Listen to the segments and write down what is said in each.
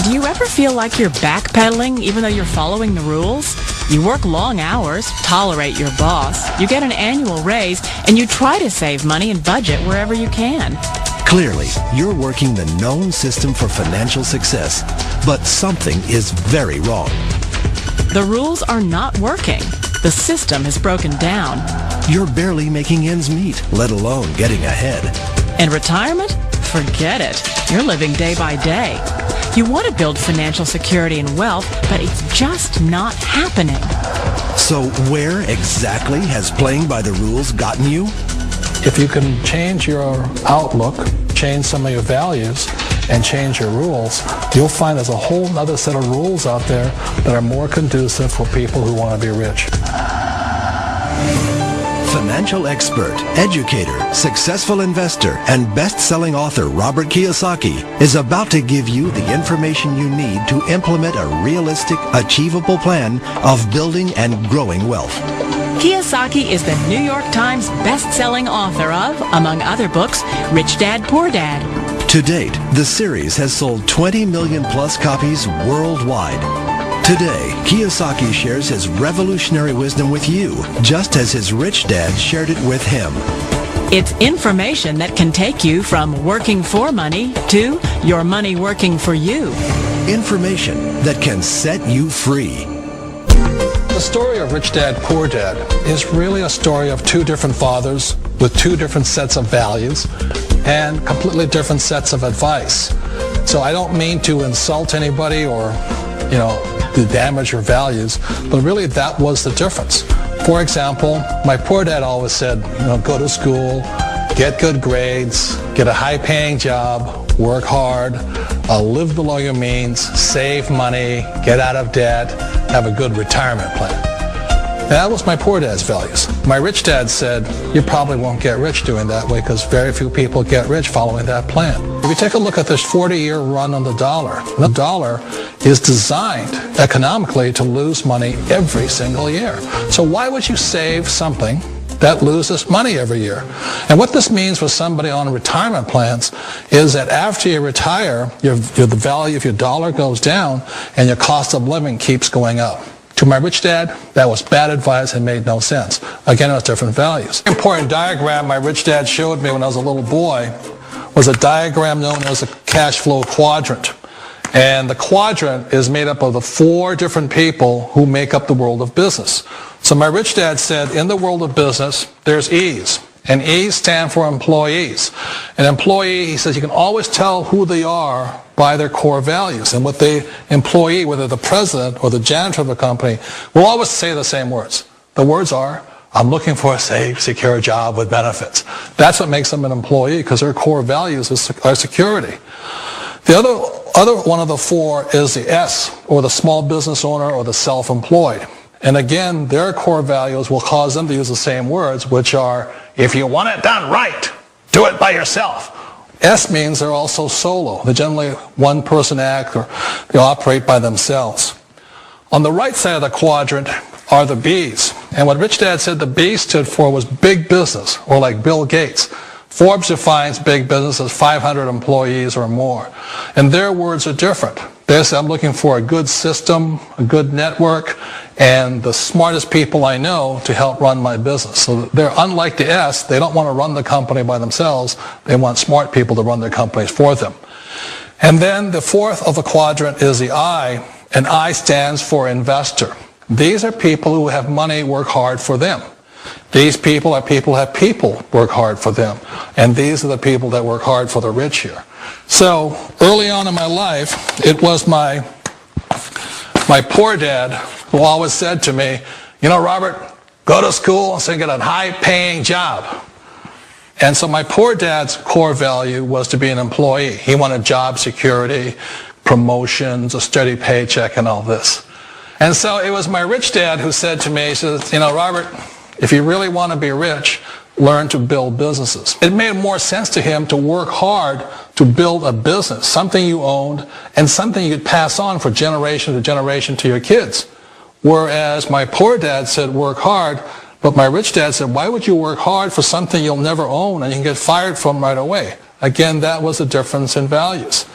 Do you ever feel like you're backpedaling even though you're following the rules? You work long hours, tolerate your boss, you get an annual raise, and you try to save money and budget wherever you can. Clearly, you're working the known system for financial success, but something is very wrong. The rules are not working. The system has broken down. You're barely making ends meet, let alone getting ahead. And retirement? Forget it. You're living day by day. You want to build financial security and wealth, but it's just not happening. So where exactly has playing by the rules gotten you? If you can change your outlook, change some of your values, and change your rules, you'll find there's a whole other set of rules out there that are more conducive for people who want to be rich. Financial expert, educator, successful investor, and best-selling author Robert Kiyosaki is about to give you the information you need to implement a realistic, achievable plan of building and growing wealth. Kiyosaki is the New York Times best-selling author of, among other books, Rich Dad, Poor Dad. To date, the series has sold 20 million plus copies worldwide. Today, Kiyosaki shares his revolutionary wisdom with you, just as his rich dad shared it with him. It's information that can take you from working for money to your money working for you. Information that can set you free. The story of Rich Dad, Poor Dad is really a story of two different fathers with two different sets of values and completely different sets of advice. So I don't mean to insult anybody or, to damage your values, but really that was the difference. For example, my poor dad always said, go to school, get good grades, get a high-paying job, work hard, live below your means, save money, get out of debt, have a good retirement plan. That was my poor dad's values. My rich dad said, you probably won't get rich doing that way because very few people get rich following that plan. If you take a look at this 40-year run on the dollar is designed economically to lose money every single year. So why would you save something that loses money every year? And what this means for somebody on retirement plans is that after you retire, the value of your dollar goes down and your cost of living keeps going up. To my rich dad, that was bad advice and made no sense. Again, it was different values. An important diagram my rich dad showed me when I was a little boy was a diagram known as a cash flow quadrant. And the quadrant is made up of the four different people who make up the world of business. So my rich dad said, in the world of business, there's E's. And E's stand for employees. An employee, he says, you can always tell who they are by their core values. And what the employee, whether the president or the janitor of the company, will always say the same words. The words are, I'm looking for a safe, secure job with benefits. That's what makes them an employee, because their core values are security. The other one of the four is the S, or the small business owner or the self-employed. And again, their core values will cause them to use the same words, which are, if you want it done right, do it by yourself. S means they're also solo. They're generally one-person act, or they operate by themselves. On the right side of the quadrant are the B's. And what Rich Dad said the B stood for was big business, or like Bill Gates. Forbes defines big business as 500 employees or more. And their words are different. They say, I'm looking for a good system, a good network, and the smartest people I know to help run my business. So they're unlike the S. They don't want to run the company by themselves. They want smart people to run their companies for them. And then the fourth of the quadrant is the I, and I stands for investor. These are people who have money work hard for them. These people are people who have people work hard for them. And these are the people that work hard for the rich here. So early on in my life, it was my poor dad who always said to me, Robert, go to school and get a high-paying job. And so my poor dad's core value was to be an employee. He wanted job security, promotions, a steady paycheck, and all this. And so it was my rich dad who said to me, he says, Robert, if you really want to be rich, learn to build businesses. It made more sense to him to work hard to build a business, something you owned, and something you could pass on for generation to generation to your kids. Whereas my poor dad said work hard, but my rich dad said, why would you work hard for something you'll never own and you can get fired from right away? Again, that was the difference in values.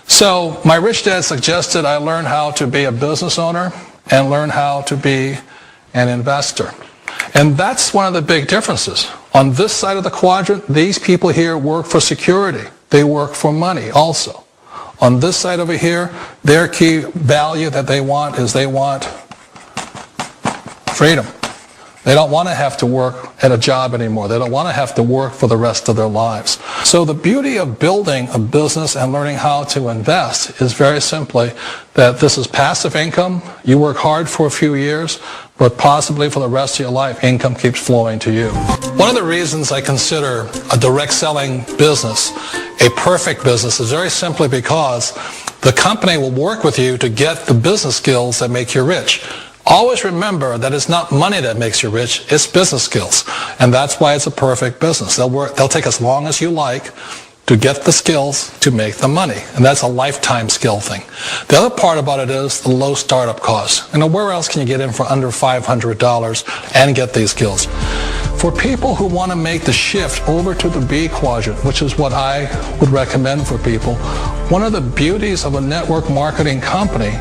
So my rich dad suggested I learn how to be a business owner and learn how to be an investor. And that's one of the big differences. On this side of the quadrant, these people here work for security. They work for money also. On this side over here, their key value that they want is they want freedom. They don't want to have to work at a job anymore. They don't want to have to work for the rest of their lives. So the beauty of building a business and learning how to invest is very simply that this is passive income. You work hard for a few years, but possibly for the rest of your life, income keeps flowing to you. One of the reasons I consider a direct selling business a perfect business is very simply because the company will work with you to get the business skills that make you rich. Always remember that it's not money that makes you rich, it's business skills. And that's why it's a perfect business. They'll take as long as you like to get the skills to make the money. And that's a lifetime skill thing. The other part about it is the low startup cost. Where else can you get in for under $500 and get these skills? For people who want to make the shift over to the B quadrant, which is what I would recommend for people, one of the beauties of a network marketing company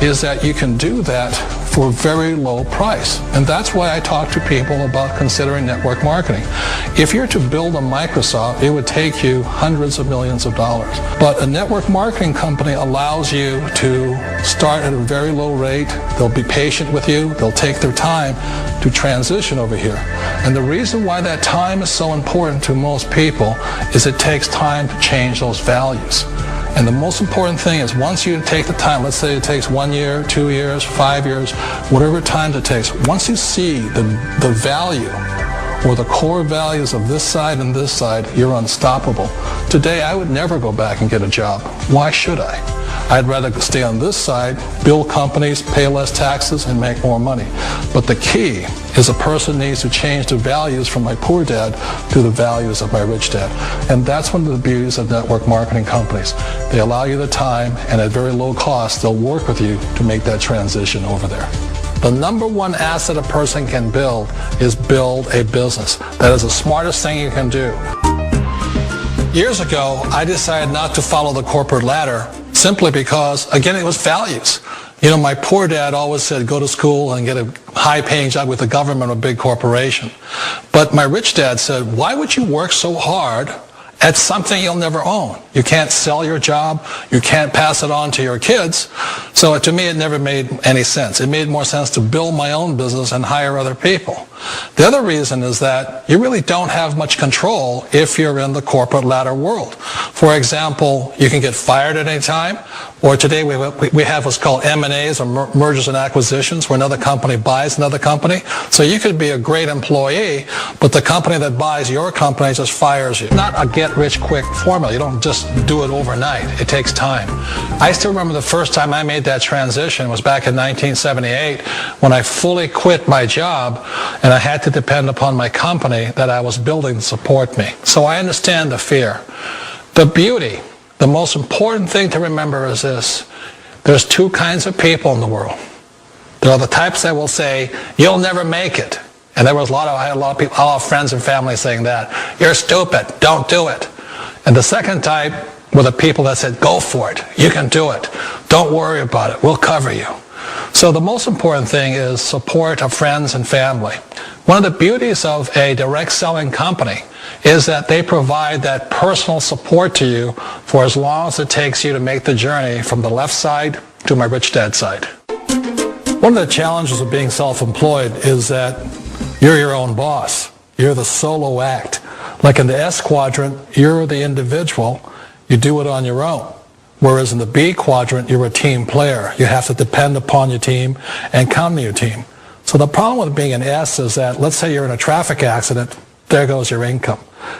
is that you can do that for a very low price. And that's why I talk to people about considering network marketing. If you're to build a Microsoft, it would take you hundreds of millions of dollars. But a network marketing company allows you to start at a very low rate. They'll be patient with you. They'll take their time to transition over here. And the reason why that time is so important to most people is it takes time to change those values. And the most important thing is once you take the time, let's say it takes 1 year, 2 years, 5 years, whatever time it takes, once you see the value or the core values of this side and this side, you're unstoppable. Today, I would never go back and get a job. Why should I? I'd rather stay on this side, build companies, pay less taxes, and make more money. But the key is a person needs to change the values from my poor dad to the values of my rich dad. And that's one of the beauties of network marketing companies. They allow you the time, and at very low cost, they'll work with you to make that transition over there. The number one asset a person can build is build a business. That is the smartest thing you can do. Years ago, I decided not to follow the corporate ladder simply because, again, it was values. My poor dad always said, go to school and get a high-paying job with the government or a big corporation. But my rich dad said, why would you work so hard at something you'll never own? You can't sell your job. You can't pass it on to your kids. So to me, it never made any sense. It made more sense to build my own business and hire other people. The other reason is that you really don't have much control if you're in the corporate ladder world. For example, you can get fired at any time, or today we have what's called M&As, or mergers and acquisitions, where another company buys another company. So you could be a great employee, but the company that buys your company just fires you. Not a get-rich-quick formula. You don't just do it overnight. It takes time. I still remember the first time I made that transition was back in 1978 when I fully quit my job and I had to depend upon my company that I was building to support me. So I understand the fear. The beauty, the most important thing to remember is this. There's two kinds of people in the world. There are the types that will say, you'll never make it. And I had a lot of people, a lot of friends and family saying that. You're stupid. Don't do it. And the second type were the people that said, go for it. You can do it. Don't worry about it. We'll cover you. So the most important thing is support of friends and family. One of the beauties of a direct selling company is that they provide that personal support to you for as long as it takes you to make the journey from the left side to my rich dad side. One of the challenges of being self-employed is that you're your own boss. You're the solo act. Like in the S quadrant, you're the individual. You do it on your own. Whereas in the B quadrant, you're a team player. You have to depend upon your team and count on your team. So the problem with being an S is that, let's say you're in a traffic accident, there goes your income.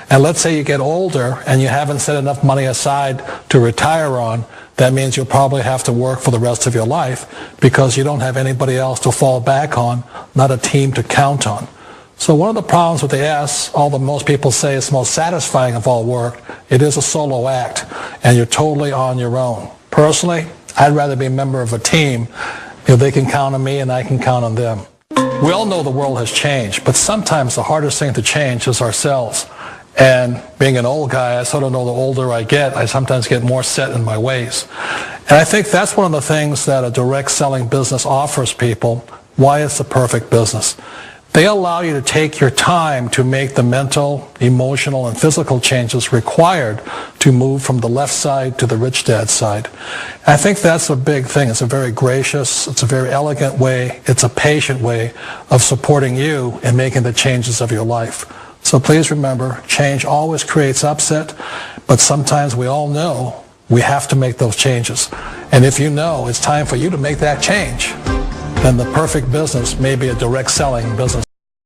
And let's say you get older and you haven't set enough money aside to retire on, that means you'll probably have to work for the rest of your life because you don't have anybody else to fall back on, not a team to count on. So one of the problems with the S, although most people say it's the most satisfying of all work, it is a solo act, and you're totally on your own. Personally, I'd rather be a member of a team if they can count on me and I can count on them. We all know the world has changed, but sometimes the hardest thing to change is ourselves. And being an old guy, I sort of know the older I get, I sometimes get more set in my ways. And I think that's one of the things that a direct selling business offers people, why it's the perfect business. They allow you to take your time to make the mental, emotional, and physical changes required to move from the left side to the rich dad side. And I think that's a big thing. It's a very gracious, it's a very elegant way, it's a patient way of supporting you in making the changes of your life. So please remember, change always creates upset, but sometimes we all know we have to make those changes. And if you know it's time for you to make that change, then the perfect business may be a direct selling business.